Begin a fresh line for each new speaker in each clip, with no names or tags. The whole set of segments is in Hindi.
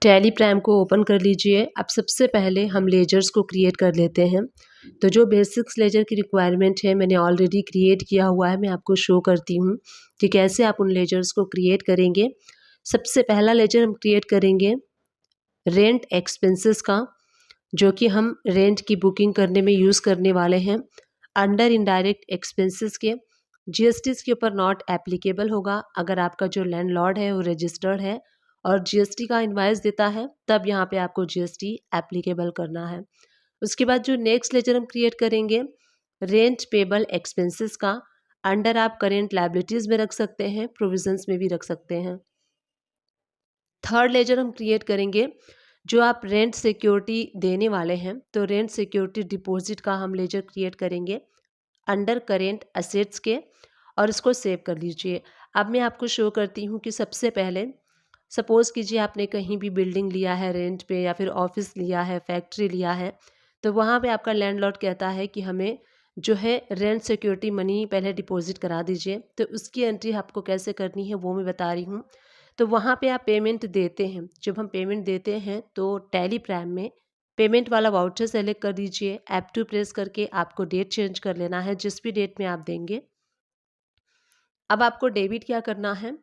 टैली प्राइम को ओपन कर लीजिए। अब सबसे पहले हम लेजर्स को क्रिएट कर लेते हैं। तो जो बेसिक्स लेजर की रिक्वायरमेंट है मैंने ऑलरेडी क्रिएट किया हुआ है, मैं आपको शो करती हूँ कि कैसे आप उन लेजर्स को क्रिएट करेंगे। सबसे पहला लेजर हम क्रिएट करेंगे रेंट एक्सपेंसेस का, जो कि हम रेंट की बुकिंग करने में यूज़ करने वाले हैं। अंडर इनडायरेक्ट एक्सपेंसेस के जीएसटी के ऊपर नॉट एप्लीकेबल होगा अगर आपका जो लैंडलॉर्ड है वो रजिस्टर्ड है और जीएसटी का इनवाइस देता है, तब यहाँ पे आपको जीएसटी एप्लीकेबल करना है। उसके बाद जो नेक्स्ट लेजर हम क्रिएट करेंगे रेंट पेबल एक्सपेंसेस का, अंडर आप करेंट लायबिलिटीज़ में रख सकते हैं, प्रोविजंस में भी रख सकते हैं। थर्ड लेजर हम क्रिएट करेंगे जो आप रेंट सिक्योरिटी देने वाले हैं, तो रेंट सिक्योरिटी डिपॉजिट का हम लेजर क्रिएट करेंगे अंडर करेंट असेट्स के और इसको सेव कर लीजिए। अब मैं आपको शो करती हूँ कि सबसे पहले सपोज़ कीजिए आपने कहीं भी बिल्डिंग लिया है रेंट पे या फिर ऑफिस लिया है, फैक्ट्री लिया है, तो वहाँ पे आपका लैंडलॉर्ड कहता है कि हमें जो है रेंट सिक्योरिटी मनी पहले डिपॉजिट करा दीजिए। तो उसकी एंट्री आपको कैसे करनी है वो मैं बता रही हूँ। तो वहाँ पे आप पेमेंट देते हैं, जब हम पेमेंट देते हैं तो टैली प्राइम में पेमेंट वाला वाउचर सेलेक्ट कर दीजिए। ऐप टू प्रेस करके आपको डेट चेंज कर लेना है जिस भी डेट में आप देंगे। अब आपको डेबिट क्या करना है,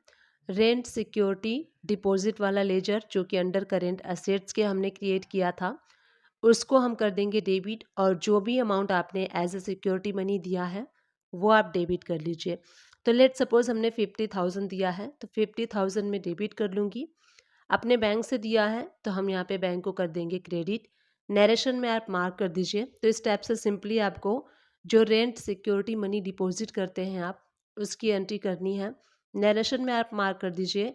रेंट सिक्योरिटी डिपॉजिट वाला लेजर जो कि अंडर करेंट असेट्स के हमने क्रिएट किया था उसको हम कर देंगे डेबिट, और जो भी अमाउंट आपने एज ए सिक्योरिटी मनी दिया है वो आप डेबिट कर लीजिए। तो लेट सपोज हमने 50,000 दिया है तो 50,000 में डेबिट कर लूँगी। अपने बैंक से दिया है तो हम यहाँ पे बैंक को कर देंगे क्रेडिट। नरेशन में आप मार्क कर दीजिए। तो इस टाइप से सिंपली आपको जो रेंट सिक्योरिटी मनी डिपॉजिट करते हैं आप उसकी एंट्री करनी है। नरेशन में आप मार्क कर दीजिए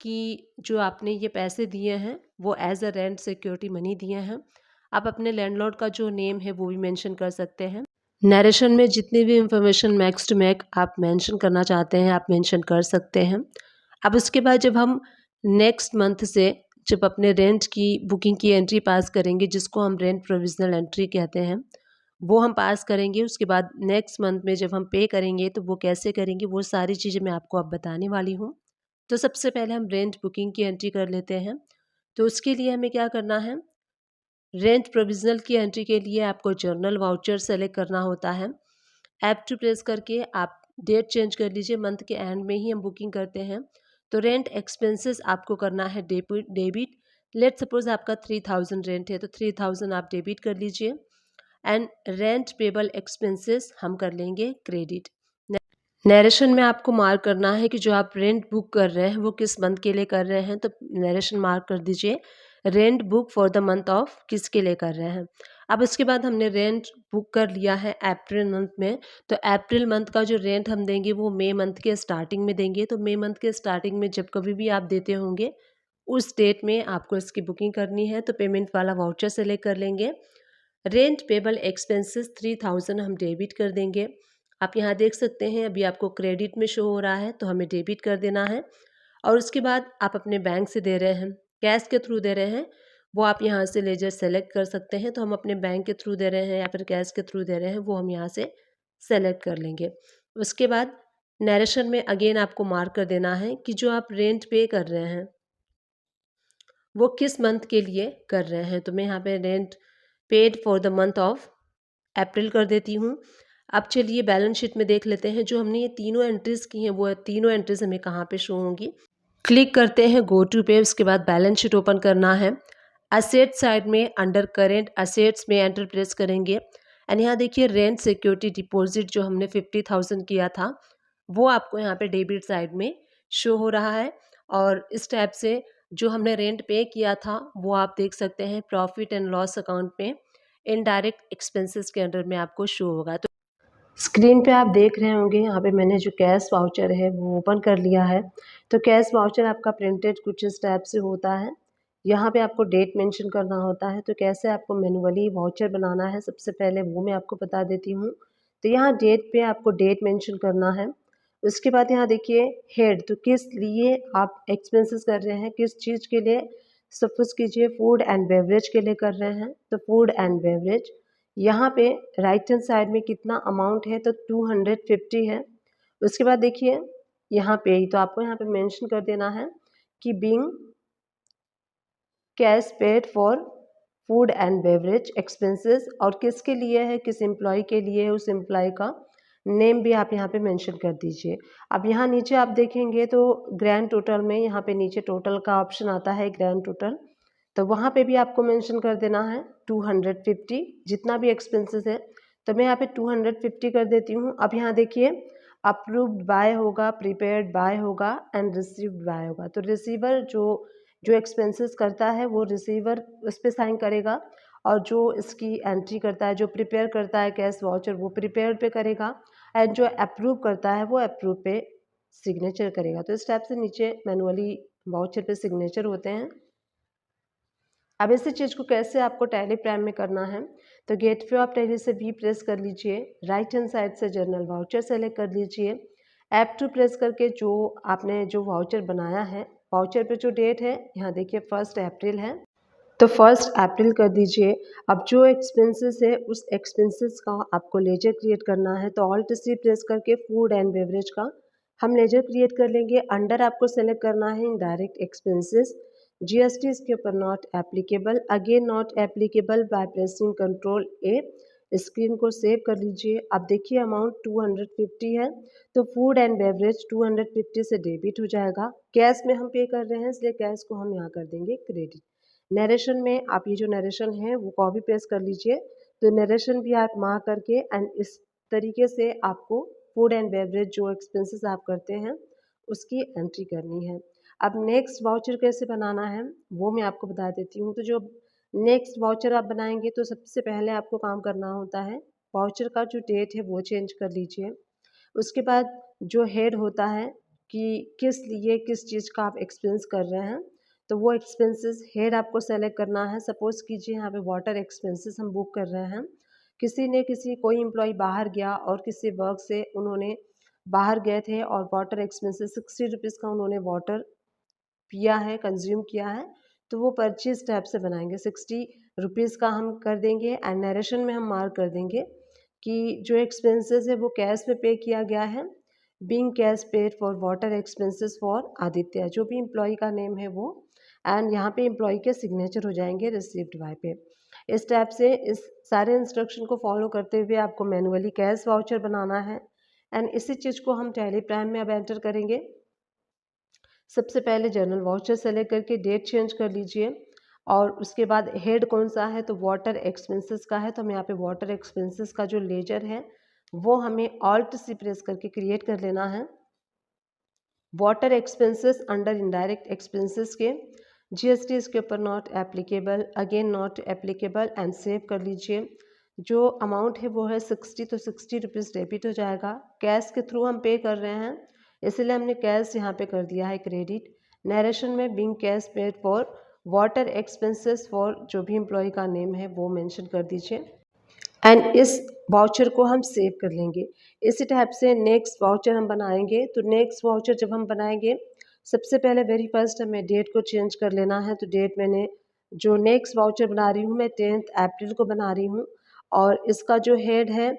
कि जो आपने ये पैसे दिए हैं वो as a rent security money दिए हैं। आप अपने लैंडलॉर्ड का जो नेम है वो भी मेंशन कर सकते हैं। नरेशन में जितनी भी इंफॉर्मेशन मैक्स टू मैक आप मेंशन करना चाहते हैं आप मेंशन कर सकते हैं। अब उसके बाद जब हम नेक्स्ट मंथ से जब अपने रेंट की बुकिंग की एंट्री पास करेंगे, जिसको हम रेंट प्रोविजनल एंट्री कहते हैं, वो हम पास करेंगे। उसके बाद नेक्स्ट मंथ में जब हम पे करेंगे तो वो कैसे करेंगे वो सारी चीज़ें मैं आपको अब बताने वाली हूँ। तो सबसे पहले हम रेंट बुकिंग की एंट्री कर लेते हैं। तो उसके लिए हमें क्या करना है, रेंट प्रोविजनल की एंट्री के लिए आपको जर्नल वाउचर सेलेक्ट करना होता है। ऐप टू प्रेस करके आप डेट चेंज कर लीजिए, मंथ के एंड में ही हम बुकिंग करते हैं। तो रेंट एक्सपेंसेस आपको करना है डेबिट। लेट सपोज आपका 3000 रेंट है तो 3000 आप डेबिट कर लीजिए एंड रेंट पेबल एक्सपेंसेस हम कर लेंगे क्रेडिट। नरेशन में आपको मार्क करना है कि जो आप रेंट बुक कर रहे हैं वो किस मंथ के लिए कर रहे हैं, तो नरेशन मार्क कर दीजिए rent book for the month of किसके लिए कर रहे हैं। अब उसके बाद हमने रेंट बुक कर लिया है अप्रैल मंथ में, तो अप्रैल मंथ का जो रेंट हम देंगे वो मई मंथ के स्टार्टिंग में देंगे। तो मई मंथ के स्टार्टिंग में जब कभी भी आप देते होंगे उस डेट में आपको इसकी बुकिंग करनी है। तो पेमेंट वाला वाउचर सेलेक्ट कर लेंगे। रेंट पेबल एक्सपेंसेस 3000 हम डेबिट कर देंगे। आप यहाँ देख सकते हैं अभी आपको क्रेडिट में शो हो रहा है तो हमें डेबिट कर देना है। और उसके बाद आप अपने बैंक से दे रहे हैं, कैश के थ्रू दे रहे हैं, वो आप यहाँ से लेजर सेलेक्ट कर सकते हैं। तो हम अपने बैंक के थ्रू दे रहे हैं या फिर कैश के थ्रू दे रहे हैं वो हम यहाँ से सेलेक्ट कर लेंगे। उसके बाद नरेशन में अगेन आपको मार्क कर देना है कि जो आप रेंट पे कर रहे हैं वो किस मंथ के लिए कर रहे हैं। तो मैं यहाँ पे rent paid for the month of April कर देती हूँ। अब चलिए बैलेंस शीट में देख लेते हैं जो हमने ये तीनों एंट्रीज़ की हैं वो तीनों एंट्रीज़ हमें कहाँ पे शो होंगी। क्लिक करते हैं गो टू पे, उसके बाद बैलेंस शीट ओपन करना है। असेट साइड में अंडर करेंट असेट्स में एंटर प्रेस करेंगे एंड यहाँ देखिए रेंट सिक्योरिटी डिपॉजिट जो हमने 50,000 किया था वो आपको यहाँ पे डेबिट साइड में शो हो रहा है। और इस टाइप से जो हमने रेंट पे किया था वो आप देख सकते हैं प्रॉफिट एंड लॉस अकाउंट में इनडायरेक्ट एक्सपेंसेस के अंडर में आपको शो होगा। तो स्क्रीन पे आप देख रहे होंगे यहाँ पे मैंने जो कैश वाउचर है वो ओपन कर लिया है। तो कैश वाउचर आपका प्रिंटेड कुछ इस टाइप से होता है। यहाँ पे आपको डेट मेंशन करना होता है। तो कैसे आपको मैनुअली वाउचर बनाना है सबसे पहले वो मैं आपको बता देती हूँ। तो यहाँ डेट पे आपको डेट मेंशन करना है। उसके बाद यहाँ देखिए हेड, तो किस लिए आप एक्सपेंसेस कर रहे हैं, किस चीज़ के लिए। सपोज कीजिए फूड एंड बेवरेज के लिए कर रहे हैं तो फूड एंड बेवरेज। यहाँ पे राइट हैंड साइड में कितना अमाउंट है तो 250 है। उसके बाद देखिए यहाँ पे तो आपको यहाँ पे मेंशन कर देना है कि being cash paid for food and beverage expenses, और किसके लिए है, किस एम्प्लॉय के लिए है, उस एम्प्लॉय का नेम भी आप यहाँ पे मेंशन कर दीजिए। अब यहाँ नीचे आप देखेंगे तो ग्रैंड टोटल में यहाँ पे नीचे टोटल का ऑप्शन आता है, ग्रैंड टोटल, तो वहाँ पे भी आपको मेंशन कर देना है 250 जितना भी एक्सपेंसेस है। तो मैं यहाँ पे 250 कर देती हूँ। अब यहाँ देखिए अप्रूव्ड बाय होगा, प्रिपेयर्ड बाय होगा एंड रिसीव्ड बाय होगा। तो रिसीवर जो जो एक्सपेंसेस करता है वो रिसीवर उस पर साइन करेगा, और जो इसकी एंट्री करता है, जो प्रिपेयर करता है कैश वाउचर, वो प्रिपेयर पे करेगा, एंड जो अप्रूव करता है वो अप्रूव पे सिग्नेचर करेगा। तो इस टाइप से नीचे मैनुअली वाउचर पे सिग्नेचर होते हैं। अब इसी चीज़ को कैसे आपको टैली प्राइम में करना है, तो गेटवे ऑफ टैली से वी प्रेस कर लीजिए, राइट हैंड साइड से जर्नल वाउचर सेलेक्ट कर लीजिए, F2 प्रेस करके जो आपने जो वाउचर बनाया है, वाउचर पे जो डेट है यहाँ देखिए 1 अप्रैल है, तो 1 अप्रैल कर दीजिए। अब जो एक्सपेंसेस है उस एक्सपेंसेस का आपको लेजर क्रिएट करना है, तो ऑल्ट सी प्रेस करके फूड एंड बेवरेज का हम लेजर क्रिएट कर लेंगे। अंडर आपको सेलेक्ट करना है इनडायरेक्ट एक्सपेंसेस, जीएसटी इसके ऊपर not applicable, again not applicable by pressing control A. Screen को सेव कर लीजिए। अब देखिए अमाउंट 250 है, तो फूड एंड बेवरेज 250 से डेबिट हो जाएगा। कैश में हम पे कर रहे हैं इसलिए कैश को हम यहाँ कर देंगे क्रेडिट। नरेशन में आप ये जो नरेशन है वो कॉपी पेस्ट कर लीजिए, तो नरेशन भी आप मार्क करके एंड इस तरीके से आपको फूड एंड बेवरेज जो एक्सपेंसेस आप करते हैं उसकी एंट्री करनी है। अब नेक्स्ट वाउचर कैसे बनाना है वो मैं आपको बता देती हूँ। तो जो नेक्स्ट वाउचर आप बनाएंगे तो सबसे पहले आपको काम करना होता है, वाउचर का जो डेट है वो चेंज कर लीजिए। उसके बाद जो हेड होता है कि किस लिए किस चीज़ का आप एक्सपेंस कर रहे हैं, तो वो एक्सपेंसेस हेड आपको सेलेक्ट करना है। सपोज कीजिए यहाँ पे वाटर एक्सपेंसेस हम बुक कर रहे हैं, किसी ने कोई एम्प्लॉय बाहर गया और किसी वर्क से उन्होंने बाहर गए थे और वाटर एक्सपेंसेस 60 रुपीज़ का उन्होंने वाटर पिया है, कंज्यूम किया है, तो वो परचेज टैब से बनाएंगे 60 रुपीज़ का हम कर देंगे, एंड नरेशन में हम मार्क कर देंगे कि जो एक्सपेंसेस है वो कैश में पे किया गया है, being cash paid for water expenses for Aditya, जो भी एम्प्लॉय का नेम है वो, एंड यहाँ पे एम्प्लॉय के सिग्नेचर हो जाएंगे रिसीव्ड बाय पे। इस टाइप से इस सारे इंस्ट्रक्शन को फॉलो करते हुए आपको मैनुअली कैश वाउचर बनाना है, एंड इसी चीज़ को हम टैली प्राइम में अब एंटर करेंगे। सबसे पहले जर्नल वाउचर सेलेक्ट करके डेट चेंज कर लीजिए, और उसके बाद हेड कौन सा है, तो वाटर एक्सपेंसेस का है, तो हमें यहाँ पे वाटर एक्सपेंसेस का जो लेजर है वो हमें ऑल्ट सी प्रेस करके क्रिएट कर लेना है। Water expenses under indirect expenses के जीएसटी इसके ऊपर not applicable, again not applicable, and save कर लीजिए। जो अमाउंट है वो है 60, तो 60 रुपीज़ डेबिट हो जाएगा। कैश के थ्रू हम पे कर रहे हैं इसलिए हमने कैश यहाँ पे कर दिया है क्रेडिट। नरेशन में being cash paid for water expenses for जो भी एम्प्लॉय का नेम है वो मेंशन कर दीजिए, एंड इस वाउचर को हम सेव कर लेंगे। इसी टाइप से नेक्स्ट वाउचर हम बनाएंगे, तो नेक्स्ट वाउचर जब हम बनाएंगे सबसे पहले वेरी फर्स्ट हमें डेट को चेंज कर लेना है। तो डेट मैंने जो नेक्स्ट वाउचर बना रही हूँ मैं 10 अप्रैल को बना रही हूँ, और इसका जो हेड है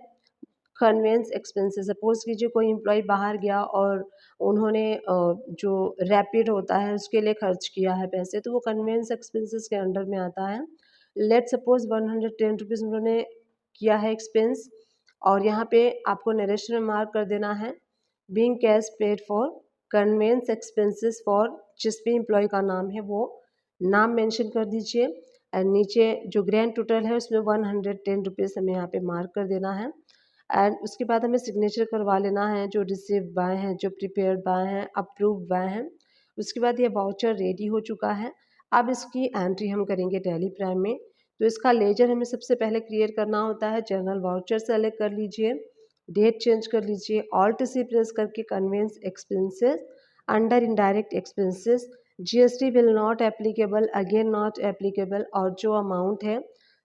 कन्वेंस एक्सपेंसेस। सपोज कीजिए कोई एम्प्लॉय बाहर गया और उन्होंने जो रैपिड होता है उसके लिए खर्च किया है पैसे, तो वो कन्वेंस एक्सपेंसेस के अंडर में आता है। लेट सपोज 110 रुपीज़ उन्होंने किया है एक्सपेंस, और यहाँ पे आपको नरेशन में मार्क कर देना है being cash paid for conveyance expenses for जिस भी एम्प्लॉय का नाम है वो नाम मेंशन कर दीजिए, एंड नीचे जो ग्रैंड टोटल है उसमें 110 रुपीज़ हमें यहाँ पे मार्क कर देना है, एंड उसके बाद हमें सिग्नेचर करवा लेना है जो रिसीव बाय हैं, जो प्रिपेयर्ड बाय हैं, अप्रूव बाय हैं। उसके बाद ये वाउचर रेडी हो चुका है। अब इसकी एंट्री हम करेंगे टैली प्राइम में। तो इसका लेजर हमें सबसे पहले क्रिएट करना होता है। जर्नल वाउचर सेलेक्ट कर लीजिए, डेट चेंज कर लीजिए, ऑल्ट सी प्रेस करके conveyance expenses under indirect expenses GST will not applicable, again not applicable, और जो अमाउंट है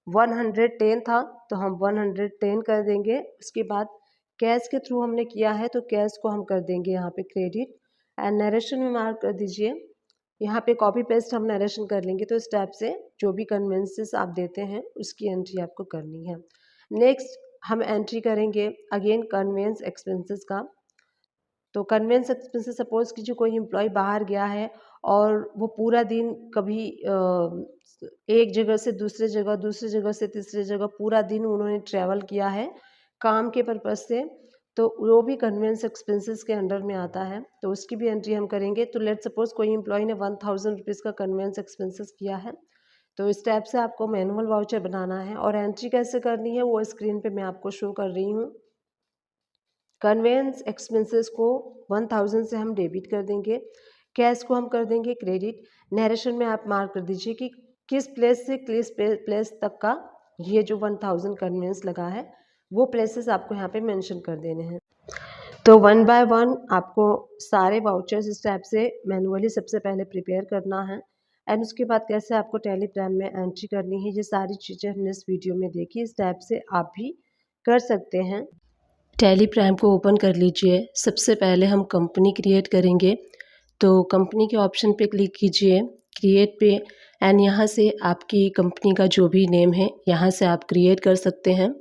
110 था तो हम 110 कर देंगे। उसके बाद कैश के थ्रू हमने किया है तो कैश को हम कर देंगे यहाँ पे क्रेडिट, एंड नरेशन में मार्क कर दीजिए। यहाँ पे कॉपी पेस्ट हम नरेशन कर लेंगे, तो इस टाइप से जो भी कन्वेंसेस आप देते हैं उसकी एंट्री आपको करनी है। नेक्स्ट हम एंट्री करेंगे अगेन कन्वेंस एक्सपेंसेस का। तो कन्वेंस एक्सपेंसेस सपोज कीजिए कोई एम्प्लॉय बाहर गया है और वो पूरा दिन कभी एक जगह से दूसरे जगह, दूसरी जगह से तीसरी जगह पूरा दिन उन्होंने ट्रैवल किया है काम के पर्पज़ से, तो वो भी कन्वेंस एक्सपेंसेस के अंडर में आता है, तो उसकी भी एंट्री हम करेंगे। तो लेट सपोज़ कोई एम्प्लॉय ने 1000 रुपीज़ का कन्वेंस एक्सपेंसेस किया है, तो इस टाइप से आपको मैनुअल वाउचर बनाना है और एंट्री कैसे करनी है वो स्क्रीन पे मैं आपको शो कर रही हूँ। कन्वेंस एक्सपेंसेस को 1000 से हम डेबिट कर देंगे, कैश को हम कर देंगे क्रेडिट। नरेशन में आप मार्क कर दीजिए कि किस प्लेस से किस प्लेस तक का ये जो 1000 कन्वेंस लगा है वो प्लेसेस आपको यहाँ पे मेंशन कर देने हैं। तो वन बाय वन आपको सारे वाउचर्स इस टाइप से मैनुअली सबसे पहले प्रिपेयर करना है एंड उसके बाद कैसे आपको टेलीग्राम में एंट्री करनी है, ये सारी चीज़ें हमने इस वीडियो में देखी। इस टाइप से आप भी कर सकते हैं। टेलीग्राम को ओपन कर लीजिए। सबसे पहले हम कंपनी क्रिएट करेंगे, तो कंपनी के ऑप्शन पे क्लिक कीजिए, क्रिएट पे, एंड यहाँ से आपकी कंपनी का जो भी नेम है यहाँ से आप क्रिएट कर सकते हैं।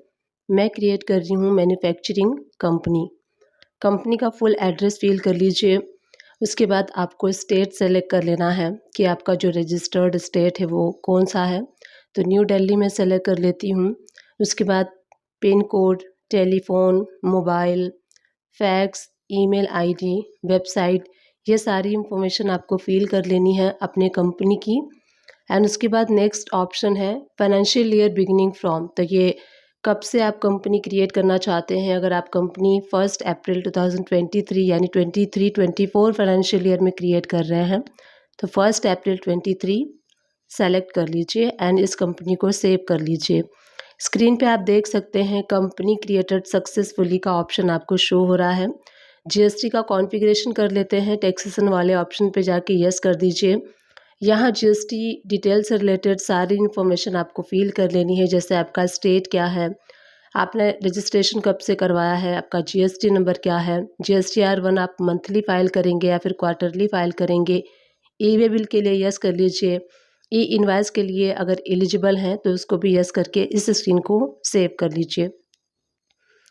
मैं क्रिएट कर रही हूँ मैन्युफैक्चरिंग कंपनी। कंपनी का फुल एड्रेस फिल कर लीजिए। उसके बाद आपको स्टेट सेलेक्ट कर लेना है कि आपका जो रजिस्टर्ड स्टेट है वो कौन सा है, तो न्यू दिल्ली में सेलेक्ट कर लेती हूँ। उसके बाद pin code, telephone, mobile, fax, email ID, website, ये सारी इंफॉर्मेशन आपको फिल कर लेनी है अपने कंपनी की। एंड उसके बाद नेक्स्ट ऑप्शन है फाइनेंशियल ईयर बिगिनिंग फ्रॉम, तो ये कब से आप कंपनी क्रिएट करना चाहते हैं। अगर आप कंपनी 1 अप्रैल 2023 यानी 23-24 फाइनेंशियल ईयर में क्रिएट कर रहे हैं, तो 1 अप्रैल 23 सेलेक्ट कर लीजिए एंड इस कंपनी को सेव कर लीजिए। स्क्रीन पे आप देख सकते हैं कंपनी क्रिएटेड सक्सेसफुली का ऑप्शन आपको शो हो रहा है। जीएसटी का कॉन्फ़िगरेशन कर लेते हैं, टैक्सेशन वाले ऑप्शन पे जाके यस कर दीजिए। यहाँ जीएसटी डिटेल से रिलेटेड सारी इन्फॉर्मेशन आपको फिल कर लेनी है, जैसे आपका स्टेट क्या है, आपने रजिस्ट्रेशन कब से करवाया है, आपका जीएसटी नंबर क्या है, GSTR 1 आप मंथली फ़ाइल करेंगे या फिर क्वार्टरली फ़ाइल करेंगे। ई-वे बिल के लिए यस कर लीजिए। ई इनवाइस के लिए अगर एलिजिबल हैं तो उसको भी यस करके इस स्क्रीन को सेव कर लीजिए।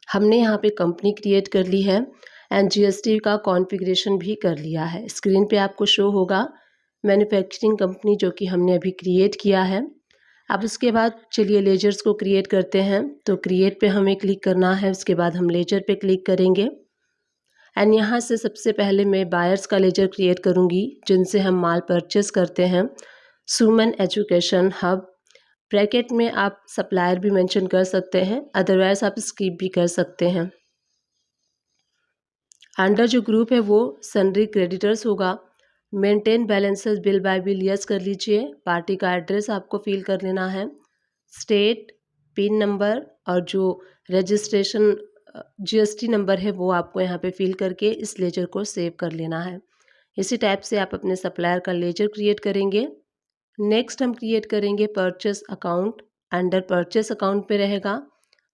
हमने यहाँ पे कंपनी क्रिएट कर ली है एंड जीएसटी का कॉन्फ़िगरेशन भी कर लिया है। स्क्रीन पे आपको शो होगा मैन्युफैक्चरिंग कंपनी जो कि हमने अभी क्रिएट किया है। अब उसके बाद चलिए लेजर्स को क्रिएट करते हैं, तो क्रिएट पे हमें क्लिक करना है, उसके बाद हम लेजर पे क्लिक करेंगे एंड यहाँ से सबसे पहले मैं बायर्स का लेजर क्रिएट करूँगी जिनसे हम माल परचेस करते हैं। सुमन एजुकेशन हब, ब्रैकेट में आप सप्लायर भी मेंशन कर सकते हैं, अदरवाइज आप स्किप भी कर सकते हैं। अंडर जो ग्रुप है वो सन्ड्री क्रेडिटर्स होगा। Maintain balances bill by bill yes कर लीजिए। पार्टी का एड्रेस आपको फिल कर लेना है, स्टेट, पिन नंबर और जो रजिस्ट्रेशन जीएसटी नंबर है वो आपको यहाँ पे फिल करके इस लेजर को सेव कर लेना है। इसी टाइप से आप अपने सप्लायर का लेजर क्रिएट करेंगे। नेक्स्ट हम क्रिएट करेंगे purchase account. Under purchase account पे रहेगा,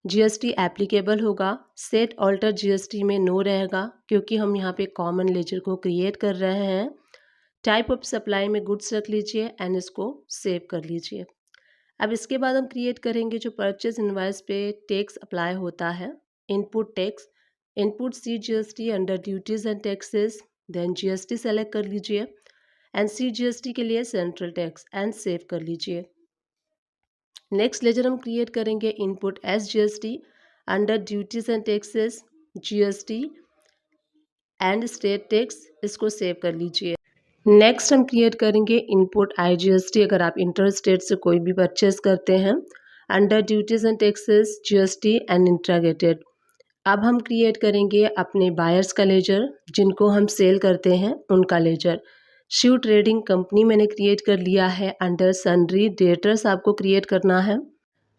जीएसटी एप्लीकेबल होगा, सेट ऑल्टर जीएसटी में नो रहेगा क्योंकि हम यहाँ पे कॉमन लेजर को क्रिएट कर रहे हैं। टाइप ऑफ सप्लाई में गुड्स रख लीजिए एंड इसको सेव कर लीजिए। अब इसके बाद हम क्रिएट करेंगे जो परचेज इनवाइस पे टैक्स अप्लाई होता है, input tax, input CGST under duties and taxes, then GST select कर लीजिए एंड CGST के लिए सेंट्रल टैक्स एंड सेव कर लीजिए। नेक्स्ट लेजर हम क्रिएट करेंगे input SGST under duties and taxes, GST and state tax, इसको सेव कर लीजिए। नेक्स्ट हम क्रिएट करेंगे इनपुट IGST अगर आप इंटर स्टेट से कोई भी परचेस करते हैं, under duties and taxes, GST and integrated. अब हम क्रिएट करेंगे अपने बायर्स का लेजर, जिनको हम सेल करते हैं उनका लेजर। शिव ट्रेडिंग कंपनी मैंने क्रिएट कर लिया है, अंडर सन्ड्री डेटर्स आपको क्रिएट करना है।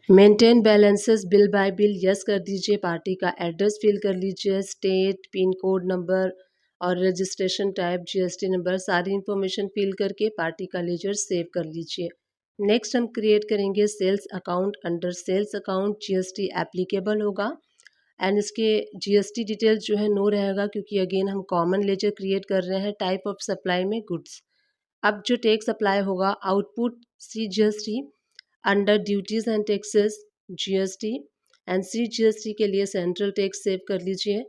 Maintain balances bill by bill yes कर दीजिए, पार्टी का एड्रेस फिल कर लीजिए, स्टेट, पिन कोड नंबर और रजिस्ट्रेशन टाइप, GST नंबर, सारी इन्फॉर्मेशन फिल करके पार्टी का लेजर सेव कर लीजिए। नेक्स्ट हम क्रिएट करेंगे sales account. Under sales account GST applicable होगा एंड इसके GST डिटेल्स जो है नो रहेगा क्योंकि अगेन हम कॉमन लेजर क्रिएट कर रहे हैं। टाइप ऑफ सप्लाई में गुड्स। अब जो टैक्स अप्लाई होगा output CGST under duties and taxes, GST and CGST के लिए सेंट्रल टैक्स सेव कर लीजिए।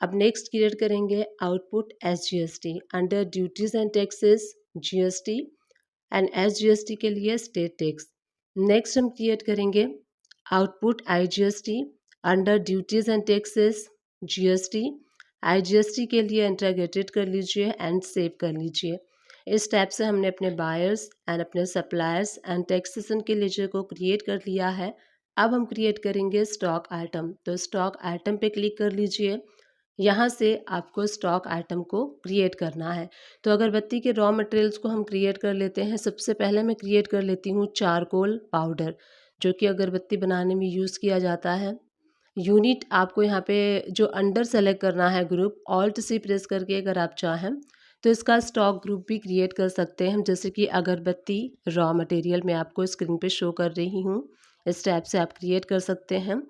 अब नेक्स्ट क्रिएट करेंगे output SGST under duties and taxes, GST and SGST के लिए स्टेट टैक्स। नेक्स्ट हम क्रिएट करेंगे output IGST under duties and taxes GST। IGST के लिए इंटीग्रेटेड कर लीजिए एंड सेव कर लीजिए। इस टाइप से हमने अपने बायर्स एंड अपने सप्लायर्स एंड टैक्सेशन के लेजर को क्रिएट कर लिया है। अब हम क्रिएट करेंगे स्टॉक आइटम। तो स्टॉक आइटम पे क्लिक कर लीजिए। यहाँ से आपको स्टॉक आइटम को क्रिएट करना है। तो अगरबत्ती के रॉ मटेरियल्स को हम क्रिएट कर लेते हैं। सबसे पहले मैं क्रिएट कर लेती हूँ चारकोल पाउडर, जो कि अगरबत्ती बनाने में यूज़ किया जाता है। यूनिट आपको यहाँ पे जो अंडर सेलेक्ट करना है ग्रुप, ऑल्ट सी प्रेस करके अगर आप चाहें तो इसका स्टॉक ग्रुप भी क्रिएट कर सकते हैं। जैसे कि अगरबत्ती रॉ मटेरियल मैं आपको स्क्रीन पे शो कर रही हूँ, इस टाइप से आप क्रिएट कर सकते हैं।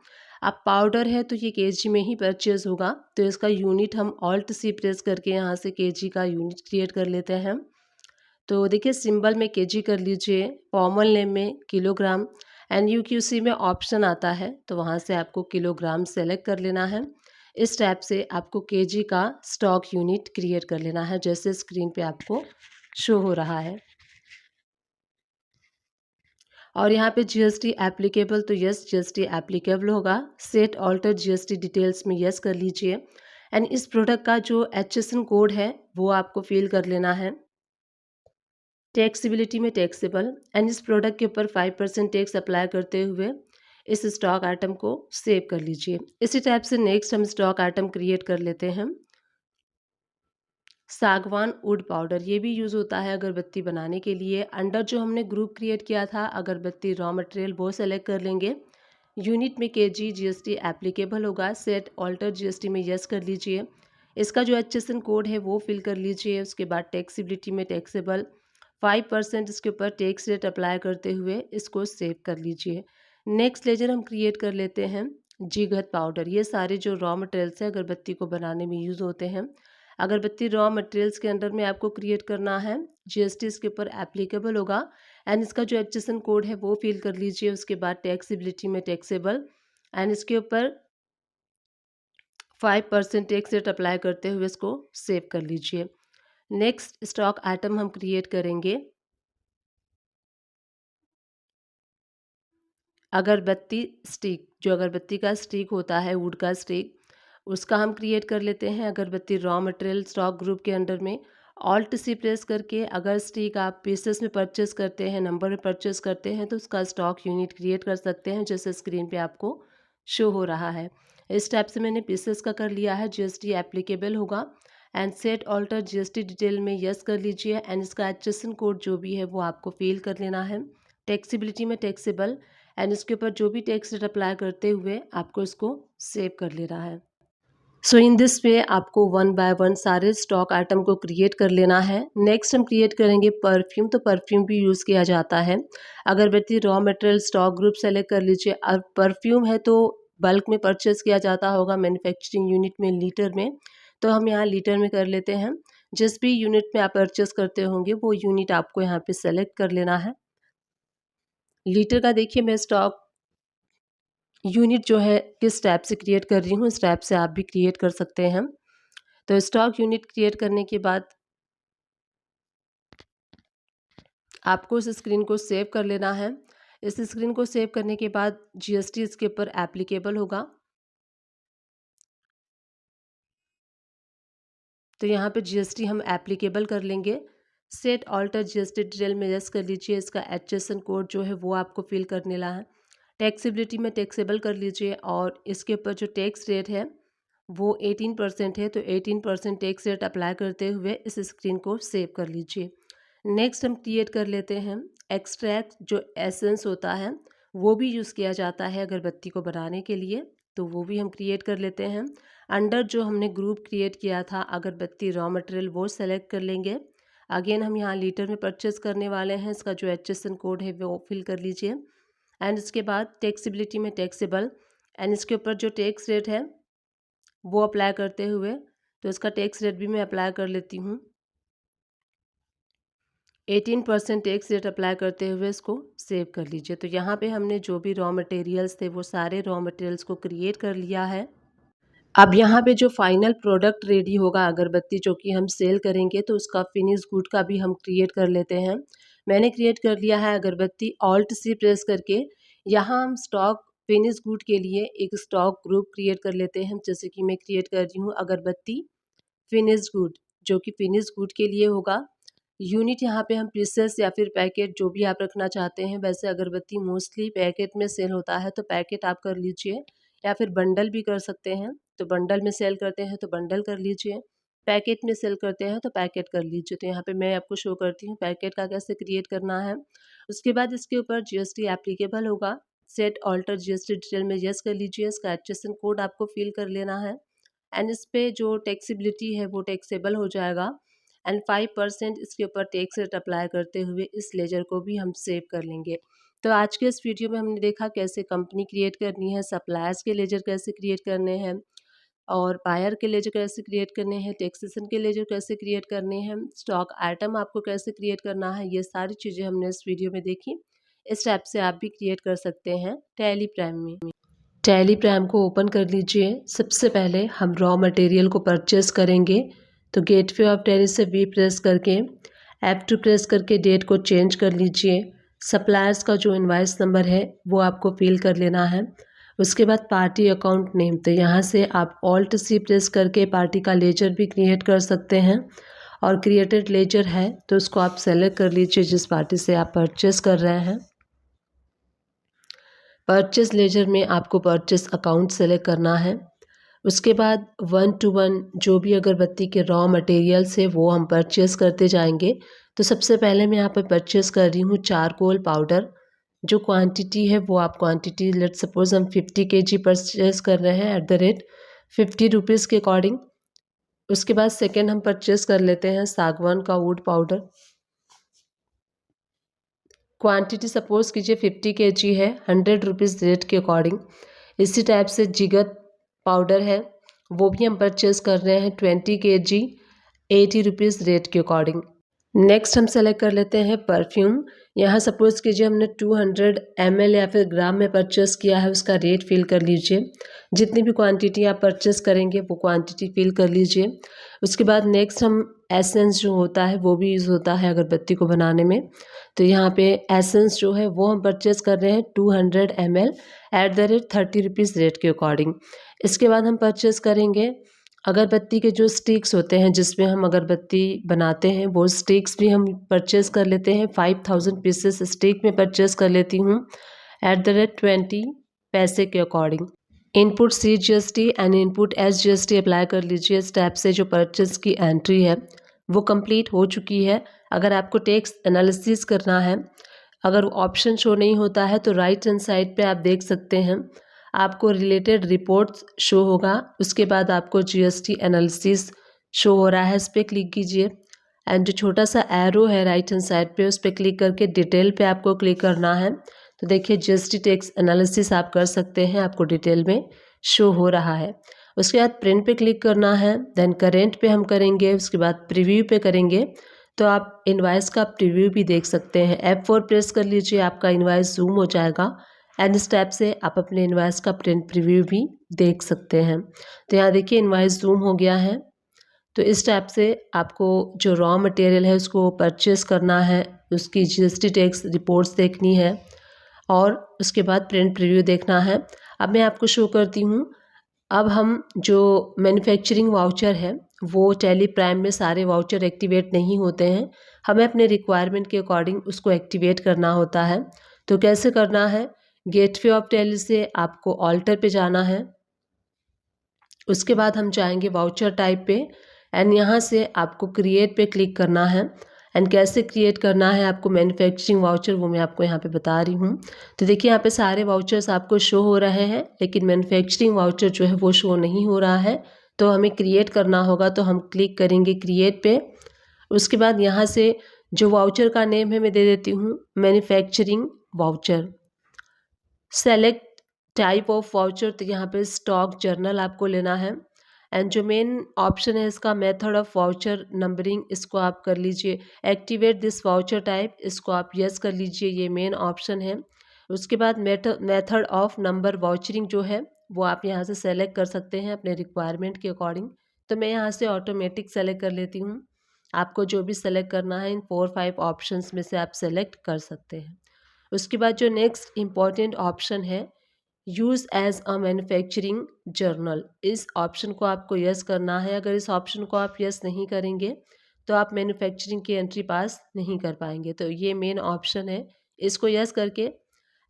अब पाउडर है तो ये केजी में ही परचेज होगा, तो इसका यूनिट हम ऑल्ट सी प्रेस करके यहाँ से केजी का यूनिट क्रिएट कर लेते हैं। तो देखिए सिंबल में केजी कर लीजिए, फॉर्मल नेम में किलोग्राम, NUQC में ऑप्शन आता है तो वहाँ से आपको किलोग्राम सेलेक्ट कर लेना है। इस टाइप से आपको केजी का स्टॉक यूनिट क्रिएट कर लेना है, जैसे स्क्रीन पे आपको शो हो रहा है। और यहाँ पे GST एप्लीकेबल, तो यस GST एप्लीकेबल होगा। सेट ऑल्टर GST डिटेल्स में यस कर लीजिए। एंड इस प्रोडक्ट का जो HSN कोड है वो आपको फिल कर लेना है। टैक्सेबिलिटी में टैक्सेबल, एंड इस प्रोडक्ट के ऊपर 5% टैक्स अप्लाई करते हुए इस स्टॉक आइटम को सेव कर लीजिए। इसी टाइप से नेक्स्ट हम स्टॉक आइटम क्रिएट कर लेते हैं सागवान वुड पाउडर। ये भी यूज़ होता है अगरबत्ती बनाने के लिए। अंडर जो हमने ग्रुप क्रिएट किया था अगरबत्ती रॉ मटेरियल वो सेलेक्ट कर लेंगे। यूनिट में केजी GST एप्लीकेबल होगा। सेट ऑल्टर GST में यस कर लीजिए। इसका जो HSN कोड है वो फिल कर लीजिए। उसके बाद टैक्सेबिलिटी में टैक्सेबल 5% इसके ऊपर टैक्स रेट अप्लाई करते हुए इसको सेव कर लीजिए। नेक्स्ट लेजर हम क्रिएट कर लेते हैं जीगत पाउडर। ये सारे जो रॉ मटेरियल्स हैं अगरबत्ती को बनाने में यूज़ होते हैं। अगरबत्ती रॉ मटेरियल्स के अंडर में आपको क्रिएट करना है। GST इसके ऊपर एप्लीकेबल होगा एंड इसका जो HSN कोड है वो फिल कर लीजिए। उसके बाद टैक्सेबिलिटी में टैक्सेबल एंड इसके ऊपर 5% टैक्स रेट अप्लाई करते हुए इसको सेव कर लीजिए। नेक्स्ट स्टॉक आइटम हम क्रिएट करेंगे अगरबत्ती स्टिक। जो अगरबत्ती का स्टिक होता है वुड का स्टिक, उसका हम क्रिएट कर लेते हैं अगरबत्ती रॉ मटेरियल स्टॉक ग्रुप के अंडर में। ऑल्ट सी प्रेस करके अगर स्टिक आप पीसेस में परचेस करते हैं, नंबर में परचेस करते हैं तो उसका स्टॉक यूनिट क्रिएट कर सकते हैं, जैसे स्क्रीन पे आपको शो हो रहा है। इस टाइप से मैंने पीसेस का कर लिया है। GST एप्लीकेबल होगा and set alter GST detail में यस कर लीजिए एंड इसका HSN कोड जो भी है वो आपको फिल कर लेना है। टैक्सेबिलिटी में टैक्सेबल एंड इसके ऊपर जो भी टैक्स रेट अप्लाई करते हुए आपको इसको सेव कर लेना है। सो इन दिस वे आपको वन बाय वन सारे स्टॉक आइटम को क्रिएट कर लेना है। नेक्स्ट हम क्रिएट करेंगे परफ्यूम। तो परफ्यूम भी यूज़ किया जाता है। अगरबत्ती raw material stock group select कर लीजिए। और परफ्यूम है तो बल्क में परचेस किया जाता होगा मैन्युफैक्चरिंग यूनिट में लीटर में, तो हम यहाँ लीटर में कर लेते हैं। जिस भी यूनिट में आप परचेस करते होंगे वो यूनिट आपको यहाँ पे सेलेक्ट कर लेना है। लीटर का देखिए मैं स्टॉक यूनिट जो है किस टाइप से क्रिएट कर रही हूँ, इस टाइप से आप भी क्रिएट कर सकते हैं। तो स्टॉक यूनिट क्रिएट करने के बाद आपको इस स्क्रीन को सेव कर लेना है। इस स्क्रीन को सेव करने के बाद GST इसके ऊपर एप्लीकेबल होगा। तो यहाँ पे GST हम एप्लीकेबल कर लेंगे। सेट ऑल्टर GST डिटेल में यस कर लीजिए। इसका HSN कोड जो है वो आपको फिल करने ला है। टैक्सेबिलिटी में टैक्सेबल कर लीजिए और इसके ऊपर जो टैक्स रेट है वो 18% है, तो 18% टैक्स रेट अप्लाई करते हुए इस स्क्रीन को सेव कर लीजिए। नेक्स्ट हम क्रिएट कर लेते हैं एक्सट्रैक्ट। जो एसेंस होता है वो भी यूज़ किया जाता है अगरबत्ती को बनाने के लिए, तो वो भी हम क्रिएट कर लेते हैं। अंडर जो हमने ग्रुप क्रिएट किया था अगरबत्ती रॉ मटेरियल वो सेलेक्ट कर लेंगे। अगेन हम यहाँ लीटर में परचेस करने वाले हैं। इसका जो HSN कोड है वो फिल कर लीजिए एंड इसके बाद टैक्सेबिलिटी में टैक्सेबल एंड इसके ऊपर जो टैक्स रेट है वो अप्लाई करते हुए, तो इसका टैक्स रेट भी मैं अप्लाई कर लेती हूँ। 18% टैक्स रेट अप्लाई करते हुए इसको सेव कर लीजिए। तो यहाँ पे हमने जो भी रॉ मटेरियल्स थे वो सारे रॉ मटेरियल्स को क्रिएट कर लिया है। अब यहाँ पे जो फाइनल प्रोडक्ट रेडी होगा अगरबत्ती जो कि हम सेल करेंगे, तो उसका फिनिश गुड का भी हम क्रिएट कर लेते हैं। मैंने क्रिएट कर लिया है अगरबत्ती। ऑल्ट सी प्रेस करके यहाँ हम स्टॉक फिनिश गुड के लिए एक स्टॉक ग्रुप क्रिएट कर लेते हैं। जैसे कि मैं क्रिएट कर रही हूँ अगरबत्ती फिनिश गुड, जो कि फिनिश गुड के लिए होगा। यूनिट यहाँ पे हम पीसेस या फिर पैकेट जो भी आप रखना चाहते हैं। वैसे अगरबत्ती मोस्टली पैकेट में सेल होता है तो पैकेट आप कर लीजिए, या फिर बंडल भी कर सकते हैं। तो बंडल में सेल करते हैं तो बंडल कर लीजिए, पैकेट में सेल करते हैं तो पैकेट कर लीजिए। तो यहाँ पे मैं आपको शो करती हूँ पैकेट का कैसे क्रिएट करना है। उसके बाद इसके ऊपर जीएसटी एप्लीकेबल होगा। सेट ऑल्टर जीएसटी डिटेल में यस कर लीजिए। इसका एचएसएन कोड आपको फिल कर लेना है एंड इस पे जो टैक्सेबिलिटी है वो टैक्सेबल हो जाएगा एंड 5% इसके ऊपर टैक्स रेट अप्लाई करते हुए इस लेजर को भी हम सेव कर लेंगे। तो आज के इस वीडियो में हमने देखा कैसे कंपनी क्रिएट करनी है, सप्लायर्स के लेजर कैसे क्रिएट करने हैं, और बायर के लेजर कैसे क्रिएट करने हैं, टैक्सेशन के लेजर कैसे क्रिएट करने हैं, स्टॉक आइटम आपको कैसे क्रिएट करना है। ये सारी चीज़ें हमने इस वीडियो में देखी। इस टाइप से आप भी क्रिएट कर सकते हैं टैली प्राइम में। टैली प्राइम को ओपन कर लीजिए। सबसे पहले हम रॉ मटेरियल को परचेस करेंगे, तो गेटवे ऑफ टैली से वी प्रेस करके F2 प्रेस करके डेट को चेंज कर लीजिए। सप्लायर्स का जो इनवाइस नंबर है वो आपको फिल कर लेना है। उसके बाद पार्टी अकाउंट नेम, तो यहाँ से आप ऑल्ट सी प्रेस करके पार्टी का लेजर भी क्रिएट कर सकते हैं, और क्रिएटेड लेजर है तो उसको आप सेलेक्ट कर लीजिए जिस पार्टी से आप परचेस कर रहे हैं। परचेस लेजर में आपको परचेस अकाउंट सेलेक्ट करना है। उसके बाद 1 to 1 जो भी अगरबत्ती के रॉ मटेरियल्स है वो हम परचेस करते जाएंगे। तो सबसे पहले मैं यहाँ पर परचेस कर रही हूँ चारकोल पाउडर। जो क्वांटिटी है वो आप क्वांटिटी लेट सपोज हम 50 kg परचेस कर रहे हैं एट द रेट 50 रुपीज़ के अकॉर्डिंग। उसके बाद सेकेंड हम परचेस कर लेते हैं सागवान का वुड पाउडर। क्वांटिटी सपोज कीजिए 50 kg है, 100 रुपीज़ रेट के अकॉर्डिंग। इसी टाइप से जिगत पाउडर है, वो भी हम परचेस कर रहे हैं 20 kg 80 रुपीज़ रेट के अकॉर्डिंग। नेक्स्ट हम सेलेक्ट कर लेते हैं परफ्यूम। यहाँ सपोज कीजिए हमने 200 ml या फिर ग्राम में परचेस किया है, उसका रेट फिल कर लीजिए। जितनी भी क्वांटिटी आप परचेस करेंगे वो क्वांटिटी फिल कर लीजिए। उसके बाद नेक्स्ट हम एसेंस जो होता है वो भी यूज़ होता है अगरबत्ती को बनाने में। तो यहाँ पे एसेंस जो है वो हम परचेस कर रहे हैं 200 ml at the rate 30 rupees rate के अकॉर्डिंग। इसके बाद हम परचेस करेंगे अगरबत्ती के जो स्टिक्स होते हैं जिसमें हम अगरबत्ती बनाते हैं, वो स्टिक्स भी हम परचेस कर लेते हैं। 5000 पीसेस स्टिक में परचेस कर लेती हूँ एट द रेट 20 पैसे के according. Input CGST and input SGST apply कर लीजिए। स्टेप से जो परचेस की एंट्री है वो कंप्लीट हो चुकी है। अगर आपको टैक्स एनालिसिस करना है, अगर ऑप्शन शो नहीं होता है तो राइट हैंड साइड पे आप देख सकते हैं, आपको रिलेटेड रिपोर्ट्स शो होगा। उसके बाद आपको GST एनालिसिस शो हो रहा है, इस पर क्लिक कीजिए एंड जो छोटा सा एरो है राइट हैंड साइड पे उस पर क्लिक करके डिटेल पे आपको क्लिक करना है। तो देखिए GST टैक्स एनालिसिस आप कर सकते हैं, आपको डिटेल में शो हो रहा है। उसके बाद प्रिंट पे क्लिक करना है, देन करेंट पे हम करेंगे, उसके बाद प्रीव्यू पे करेंगे तो आप इनवाइस का प्रीव्यू भी देख सकते हैं। F4 प्रेस कर लीजिए, आपका इनवाइस जूम हो जाएगा एंड इस टाइप से आप अपने इनवाइस का प्रिंट प्रीव्यू भी देख सकते हैं। तो यहाँ देखिए इनवाइस जूम हो गया है। तो इस टाइप से आपको जो रॉ मटेरियल है उसको परचेस करना है, उसकी GST टैक्स रिपोर्ट्स देखनी है और उसके बाद प्रिंट प्रीव्यू देखना है। अब मैं आपको शो करती हूँ। अब हम जो मैन्युफैक्चरिंग वाउचर है वो टैली प्राइम में सारे वाउचर एक्टिवेट नहीं होते हैं, हमें अपने रिक्वायरमेंट के अकॉर्डिंग उसको एक्टिवेट करना होता है। तो कैसे करना है, गेटवे ऑफ टैली से आपको ऑल्टर पे जाना है। उसके बाद हम जाएंगे वाउचर टाइप पे एंड यहाँ से आपको क्रिएट पे क्लिक करना है एंड कैसे क्रिएट करना है आपको मैन्युफैक्चरिंग वाउचर वो मैं आपको यहाँ पे बता रही हूँ। तो देखिए यहाँ पे सारे वाउचर्स आपको शो हो रहे हैं, लेकिन मैन्युफैक्चरिंग वाउचर जो है वो शो नहीं हो रहा है। तो हमें क्रिएट करना होगा, तो हम क्लिक करेंगे क्रिएट पे। उसके बाद यहाँ से जो वाउचर का नेम है मैं दे देती हूँ manufacturing voucher. Select type of voucher, तो यहाँ पे स्टॉक जर्नल आपको लेना है एंड जो मेन ऑप्शन है इसका मेथड ऑफ वाउचर नंबरिंग, इसको आप कर लीजिए। एक्टिवेट दिस वाउचर टाइप, इसको आप यस कर लीजिए, ये मेन ऑप्शन है। उसके बाद मेथड ऑफ नंबर वाउचरिंग जो है वो आप यहाँ से सेलेक्ट कर सकते हैं अपने रिक्वायरमेंट के अकॉर्डिंग। तो मैं यहाँ से ऑटोमेटिक सेलेक्ट कर लेती हूँ। आपको जो भी सेलेक्ट करना है इन 4-5 ऑप्शंस में से आप सेलेक्ट कर सकते हैं। उसके बाद जो नेक्स्ट इम्पॉर्टेंट ऑप्शन है, use as a manufacturing journal, इस ऑप्शन को आपको यस करना है। अगर इस ऑप्शन को आप यस नहीं करेंगे तो आप मैन्युफैक्चरिंग की एंट्री पास नहीं कर पाएंगे। तो ये मेन ऑप्शन है, इसको यस करके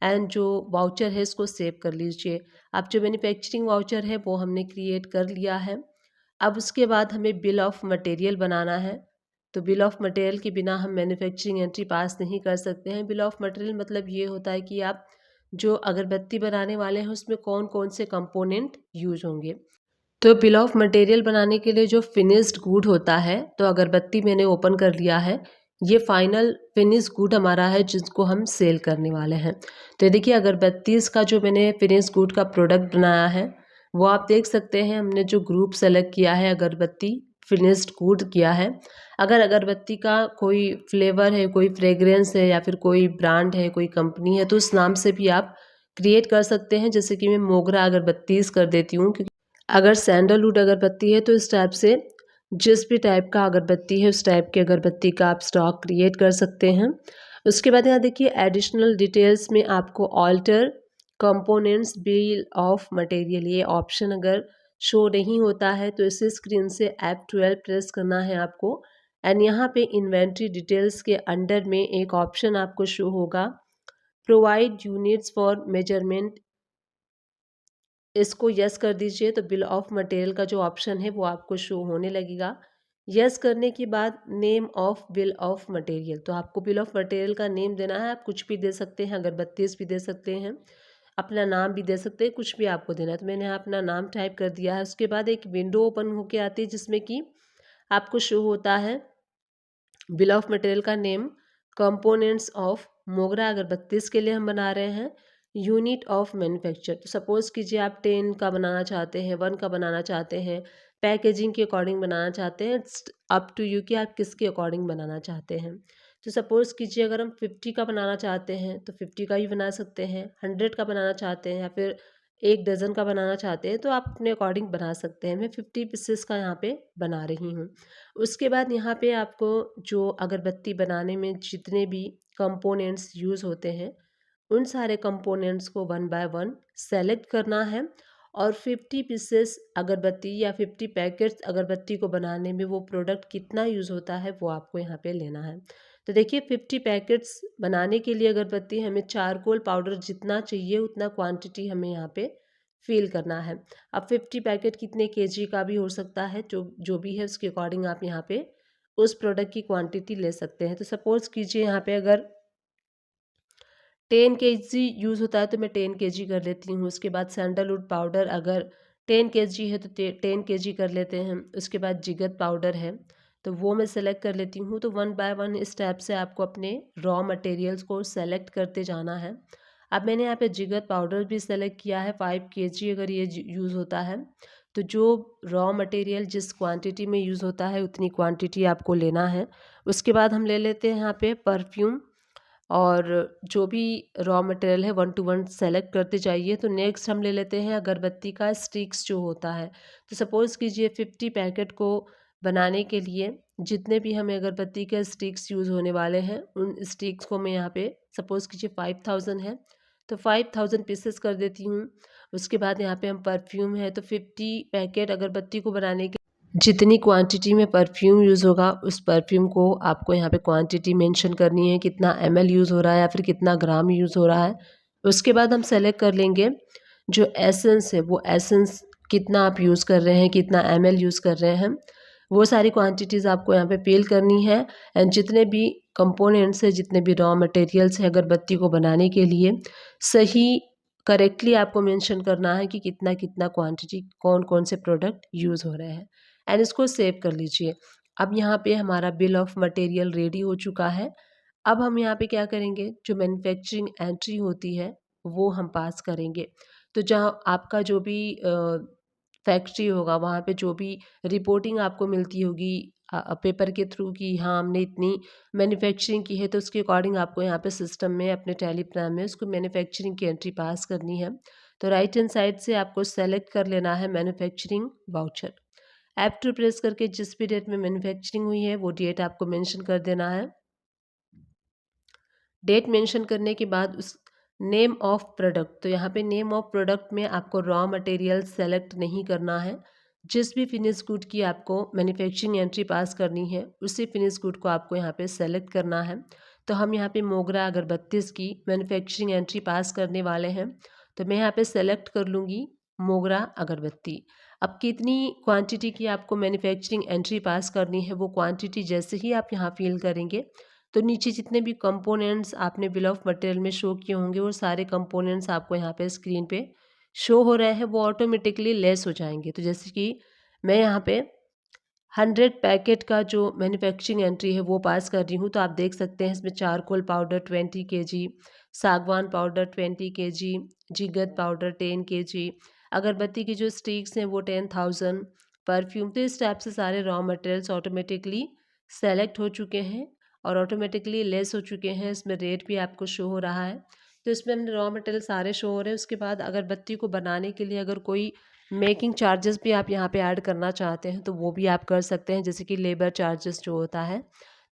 एंड जो वाउचर है इसको सेव कर लीजिए। अब जो मैन्युफैक्चरिंग वाउचर है वो हमने क्रिएट कर लिया है। अब उसके बाद हमें बिल ऑफ मटेरियल बनाना है। तो बिल ऑफ मटेरियल के बिना हम मैन्युफैक्चरिंग एंट्री पास नहीं कर सकते हैं। बिल ऑफ मटेरियल मतलब ये होता है कि आप जो अगरबत्ती बनाने वाले हैं उसमें कौन कौन से कंपोनेंट यूज होंगे। तो बिल ऑफ मटेरियल बनाने के लिए जो फिनिश्ड गुड होता है, तो अगरबत्ती मैंने ओपन कर लिया है। ये फाइनल फिनिश गुड हमारा है जिसको हम सेल करने वाले हैं। तो देखिए अगरबत्ती का जो मैंने फिनिश गुड का प्रोडक्ट बनाया है वो आप देख सकते हैं। हमने जो ग्रुप सेलेक्ट किया है अगरबत्ती फिनिश्ड गुड किया है। अगर अगरबत्ती का कोई फ्लेवर है, कोई फ्रेग्रेंस है या फिर कोई ब्रांड है, कोई कंपनी है, तो उस नाम से भी आप क्रिएट कर सकते हैं। जैसे कि मैं मोगरा अगरबत्तीज कर देती हूँ, क्योंकि अगर सैंडलवुड अगरबत्ती है तो इस टाइप से जिस भी टाइप का अगरबत्ती है उस टाइप की अगरबत्ती का आप स्टॉक क्रिएट कर सकते हैं। उसके बाद यहाँ देखिए एडिशनल डिटेल्स में आपको alter components bill of material, ये ऑप्शन अगर शो नहीं होता है तो इसी स्क्रीन से F12 प्रेस करना है आपको। एंड यहाँ पे इन्वेंट्री डिटेल्स के अंडर में एक ऑप्शन आपको शो होगा, प्रोवाइड यूनिट्स फॉर मेजरमेंट, इसको यस कर दीजिए। तो बिल ऑफ मटेरियल का जो ऑप्शन है वो आपको शो होने लगेगा। यस करने के बाद name of bill of material, तो आपको बिल ऑफ मटेरियल का नेम देना है। आप कुछ भी दे सकते हैं, अगरबत्तीस भी दे सकते हैं, अपना नाम भी दे सकते हैं, कुछ भी आपको देना है। तो मैंने यहाँ अपना नाम टाइप कर दिया है। उसके बाद एक विंडो ओपन होके आती है जिसमें कि आपको शो होता है बिल ऑफ मटेरियल का नेम, कंपोनेंट्स ऑफ मोगरा अगरबत्तीस के लिए हम बना रहे हैं, यूनिट ऑफ मैन्युफैक्चर। तो सपोज़ कीजिए आप 10 का बनाना चाहते हैं, 1 का बनाना चाहते हैं, पैकेजिंग के अकॉर्डिंग बनाना चाहते हैं, इट्स अप टू यू कि आप किसके अकॉर्डिंग बनाना चाहते हैं। तो सपोज़ कीजिए अगर हम 50 का बनाना चाहते हैं तो 50 का भी बना सकते हैं, 100 का बनाना चाहते हैं या फिर 1 डज़न का बनाना चाहते हैं तो आप अपने अकॉर्डिंग बना सकते हैं। मैं 50 पीसेस का यहाँ पे बना रही हूँ। उसके बाद यहाँ पे आपको जो अगरबत्ती बनाने में जितने भी कंपोनेंट्स यूज़ होते हैं उन सारे कंपोनेंट्स को 1 बाय 1 सेलेक्ट करना है और 50 पीसेस अगरबत्ती या 50 पैकेट्स अगरबत्ती को बनाने में वो प्रोडक्ट कितना यूज़ होता है वो आपको यहाँ पे लेना है। तो देखिए 50 पैकेट्स बनाने के लिए अगरबत्ती हमें चारकोल पाउडर जितना चाहिए उतना क्वांटिटी हमें यहाँ पे फिल करना है। अब 50 पैकेट कितने केजी का भी हो सकता है, जो भी है उसके अकॉर्डिंग आप यहाँ पे उस प्रोडक्ट की क्वांटिटी ले सकते हैं। तो सपोज़ कीजिए यहाँ पे अगर 10 केजी यूज़ होता है तो मैं 10 केजी कर लेती हूँ। उसके बाद सैंडलवुड पाउडर अगर 10 केजी है तो 10 केजी कर लेते हैं। उसके बाद जिगत पाउडर है तो वो मैं सेलेक्ट कर लेती हूँ। तो 1 बाय 1 इस टाइप से आपको अपने रॉ मटेरियल्स को सेलेक्ट करते जाना है। अब मैंने यहाँ पे जिगत पाउडर भी सेलेक्ट किया है 5 केजी अगर ये यूज़ होता है। तो जो रॉ मटेरियल जिस क्वांटिटी में यूज़ होता है उतनी क्वांटिटी आपको लेना है। उसके बाद हम ले लेते हैं यहाँ पे परफ्यूम, और जो भी रॉ मटेरियल है 1 टू 1 सेलेक्ट करते जाइए। तो नेक्स्ट हम ले लेते हैं अगरबत्ती का स्टिक्स जो होता है। तो सपोज़ कीजिए 50 पैकेट को बनाने के लिए जितने भी हमें अगरबत्ती के स्टिक्स यूज़ होने वाले हैं उन स्टिक्स को मैं यहाँ पे सपोज़ कीजिए 5000 है तो 5000 पीसेस कर देती हूँ। उसके बाद यहाँ पे हम परफ्यूम है तो 50 पैकेट अगरबत्ती को बनाने के जितनी क्वांटिटी में परफ्यूम यूज़ होगा उस परफ्यूम को आपको यहाँ पे क्वांटिटी मेंशन करनी है, कितना ml यूज़ हो रहा है या फिर कितना ग्राम यूज़ हो रहा है। उसके बाद हम सेलेक्ट कर लेंगे जो एसेंस है वो एसेंस कितना आप यूज़ कर रहे हैं, कितना ml यूज़ कर रहे हैं, वो सारी क्वांटिटीज़ आपको यहाँ पे फिल करनी है। एंड जितने भी कंपोनेंट्स है, जितने भी रॉ मटेरियल्स है अगरबत्ती को बनाने के लिए सही करेक्टली आपको मेंशन करना है कि कितना कितना क्वांटिटी कौन कौन से प्रोडक्ट यूज़ हो रहे हैं एंड इसको सेव कर लीजिए। अब यहाँ पे हमारा बिल ऑफ मटेरियल रेडी हो चुका है। अब हम यहाँ पे क्या करेंगे, जो मैन्युफैक्चरिंग एंट्री होती है वो हम पास करेंगे। तो जहाँ आपका जो भी फैक्ट्री होगा वहाँ पे जो भी रिपोर्टिंग आपको मिलती होगी पेपर के थ्रू कि हाँ हमने इतनी मैन्युफैक्चरिंग की है, तो उसके अकॉर्डिंग आपको यहाँ पे सिस्टम में अपने टैली प्लान में उसको मैन्युफैक्चरिंग की एंट्री पास करनी है। तो राइट हैंड साइड से आपको सेलेक्ट कर लेना है मैन्युफैक्चरिंग वाउचर F2 प्रेस करके जिस भी डेट में मैन्युफैक्चरिंग हुई है वो डेट आपको मेंशन कर देना है। डेट मेंशन करने के बाद उस नेम ऑफ प्रोडक्ट, तो यहाँ पे नेम ऑफ प्रोडक्ट में आपको रॉ मटेरियल सेलेक्ट नहीं करना है। जिस भी फिनिश गुड की आपको मैन्युफैक्चरिंग एंट्री पास करनी है उसी फिनिश गुड को आपको यहाँ पे सेलेक्ट करना है। तो हम यहाँ पे मोगरा अगरबत्ती की मैन्युफैक्चरिंग एंट्री पास करने वाले हैं, तो मैं यहाँ पे सेलेक्ट कर लूँगी मोगरा अगरबत्ती। अब कितनी क्वांटिटी की आपको मैन्युफैक्चरिंग एंट्री पास करनी है वो क्वांटिटी जैसे ही आप यहाँ फिल करेंगे तो नीचे जितने भी कंपोनेंट्स आपने बिल ऑफ मटेरियल में शो किए होंगे वो सारे कंपोनेंट्स आपको यहाँ पे स्क्रीन पे शो हो रहे हैं, वो ऑटोमेटिकली लेस हो जाएंगे। तो जैसे कि मैं यहाँ पे 100 पैकेट का जो मैन्युफैक्चरिंग एंट्री है वो पास कर रही हूँ, तो आप देख सकते हैं इसमें चारकोल पाउडर 20 kg, सागवान पाउडर 20 kg, जिगत पाउडर 10 kg, अगरबत्ती की जो स्टिक्स हैं वो 10,000, परफ्यूम। तो इस टाइप से सारे रॉ मटेरियल्स ऑटोमेटिकली सेलेक्ट हो चुके हैं और ऑटोमेटिकली लेस हो चुके हैं। इसमें रेट भी आपको शो हो रहा है। तो इसमें हमने रॉ मटेरियल सारे शो हो रहे हैं। उसके बाद अगरबत्ती को बनाने के लिए अगर कोई मेकिंग चार्जेस भी आप यहाँ पे ऐड करना चाहते हैं तो वो भी आप कर सकते हैं, जैसे कि लेबर चार्जेस जो होता है।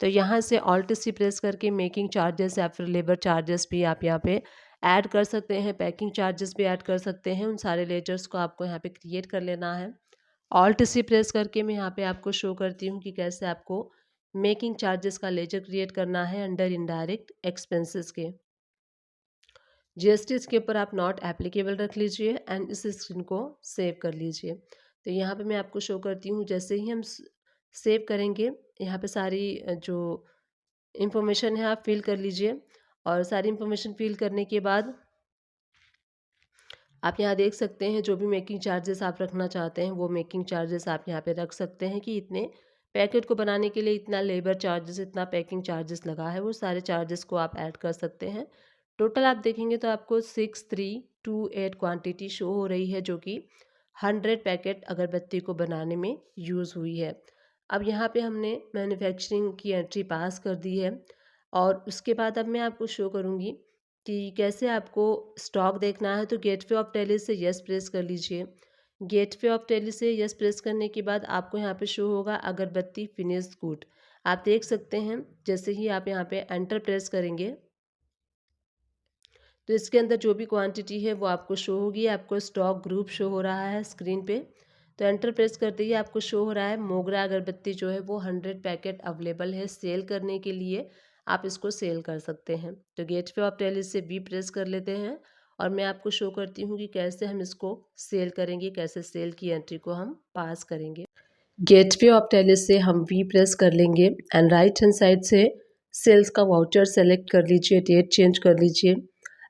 तो यहाँ से ऑल्ट सी प्रेस करके मेकिंग चार्जेस या फिर लेबर चार्जेस भी आप यहाँ पे ऐड कर सकते हैं, पैकिंग चार्जेस भी ऐड कर सकते हैं। उन सारे लेजर्स को आपको यहाँ पे क्रिएट कर लेना है। ऑल्ट सी प्रेस करके मैं यहाँ पे आपको शो करती हूँ कि कैसे आपको मेकिंग चार्जेस का लेजर क्रिएट करना है अंडर इनडायरेक्ट एक्सपेंसेस के। जीएसटी के ऊपर आप नॉट एप्लीकेबल रख लीजिए एंड इस स्क्रीन को सेव कर लीजिए। तो यहाँ पे मैं आपको शो करती हूँ, जैसे ही हम सेव करेंगे यहाँ पे सारी जो इंफॉर्मेशन है आप फिल कर लीजिए। और सारी इंफॉर्मेशन फिल करने के बाद आप यहाँ देख सकते हैं जो भी मेकिंग चार्जेस आप रखना चाहते हैं वो मेकिंग चार्जेस आप यहाँ पे रख सकते हैं कि इतने पैकेट को बनाने के लिए इतना लेबर चार्जेस, इतना पैकिंग चार्जेस लगा है, वो सारे चार्जेस को आप ऐड कर सकते हैं। टोटल आप देखेंगे तो आपको 6328 क्वांटिटी शो हो रही है जो कि 100 पैकेट अगरबत्ती को बनाने में यूज़ हुई है। अब यहाँ पे हमने मैन्युफैक्चरिंग की एंट्री पास कर दी है और उसके बाद अब मैं आपको शो करूँगी कि कैसे आपको स्टॉक देखना है। तो गेटवे ऑफ टैली से यस प्रेस कर लीजिए। गेटवे ऑफ टैली से यस प्रेस करने के बाद आपको यहाँ पे शो होगा अगरबत्ती फिनिश्ड गुड। आप देख सकते हैं जैसे ही आप यहाँ पे एंटर प्रेस करेंगे तो इसके अंदर जो भी क्वांटिटी है वो आपको शो होगी। आपको स्टॉक ग्रुप शो हो रहा है स्क्रीन पे। तो एंटर प्रेस करते ही आपको शो हो रहा है मोगरा अगरबत्ती जो है वो 100 पैकेट अवेलेबल है सेल करने के लिए, आप इसको सेल कर सकते हैं। तो गेटवे ऑफ टैली से बी प्रेस कर लेते हैं और मैं आपको शो करती हूँ कि कैसे हम इसको सेल करेंगे, कैसे सेल की एंट्री को हम पास करेंगे। गेटवे ऑफ टैली से हम वी प्रेस कर लेंगे एंड राइट हैंड साइड से सेल्स का वाउचर सेलेक्ट कर लीजिए, डेट चेंज कर लीजिए।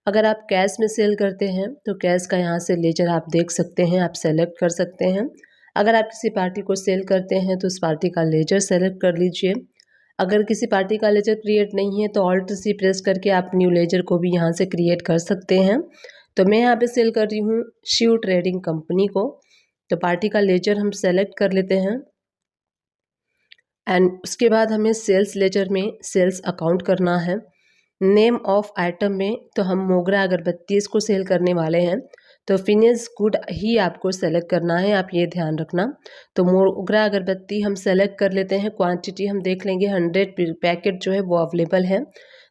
अगर आप कैश में सेल करते हैं तो कैश का यहाँ से लेजर आप देख सकते हैं, आप सेलेक्ट कर सकते हैं। अगर आप किसी पार्टी को सेल करते हैं तो उस पार्टी का लेजर सेलेक्ट कर लीजिए। अगर किसी पार्टी का लेजर क्रिएट नहीं है तो ऑल्ट सी प्रेस करके आप न्यू लेजर को भी यहाँ से क्रिएट कर सकते हैं। तो मैं यहाँ पे सेल कर रही हूँ शिव ट्रेडिंग कंपनी को। तो पार्टी का लेजर हम सेलेक्ट कर लेते हैं एंड उसके बाद हमें सेल्स लेजर में सेल्स अकाउंट करना है। नेम ऑफ आइटम में तो हम मोगरा अगरबत्ती इसको सेल करने वाले हैं, तो फिनिश गुड ही आपको सेलेक्ट करना है, आप ये ध्यान रखना। तो मोगरा अगरबत्ती हम सेलेक्ट कर लेते हैं। क्वांटिटी हम देख लेंगे 100 पैकेट जो है वो अवेलेबल है।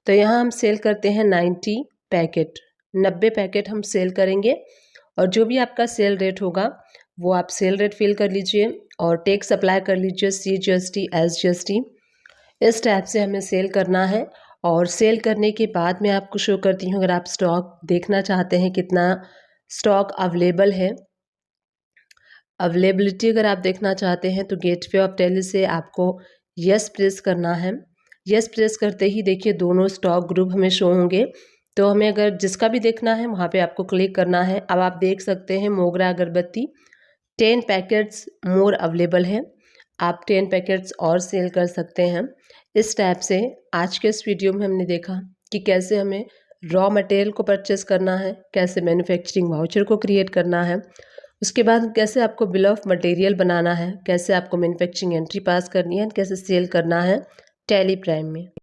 तो यहाँ हम सेल करते हैं 90 पैकेट, 90 पैकेट हम सेल करेंगे। और जो भी आपका सेल रेट होगा वो आप सेल रेट फिल कर लीजिए और टैक्स अप्लाई कर लीजिए, CGST SGST। इस टाइप से हमें सेल करना है। और सेल करने के बाद मैं आपको शो करती हूँ, अगर आप स्टॉक देखना चाहते हैं कितना स्टॉक अवेलेबल है, अवेलेबिलिटी अगर आप देखना चाहते हैं तो गेटवे ऑफ टैली से आपको यस प्रेस करना है। यस प्रेस करते ही देखिए दोनों स्टॉक ग्रुप हमें शो होंगे। तो हमें अगर जिसका भी देखना है वहाँ पे आपको क्लिक करना है। अब आप देख सकते हैं मोगरा अगरबत्ती 10 पैकेट्स मोर अवेलेबल है, आप 10 पैकेट्स और सेल कर सकते हैं। इस टाइप से आज के इस वीडियो में हमने देखा कि कैसे हमें रॉ मटेरियल को परचेस करना है, कैसे मैन्युफैक्चरिंग वाउचर को क्रिएट करना है, उसके बाद कैसे आपको बिल ऑफ मटेरियल बनाना है, कैसे आपको मैन्युफैक्चरिंग एंट्री पास करनी है, कैसे सेल करना है टैली प्राइम में।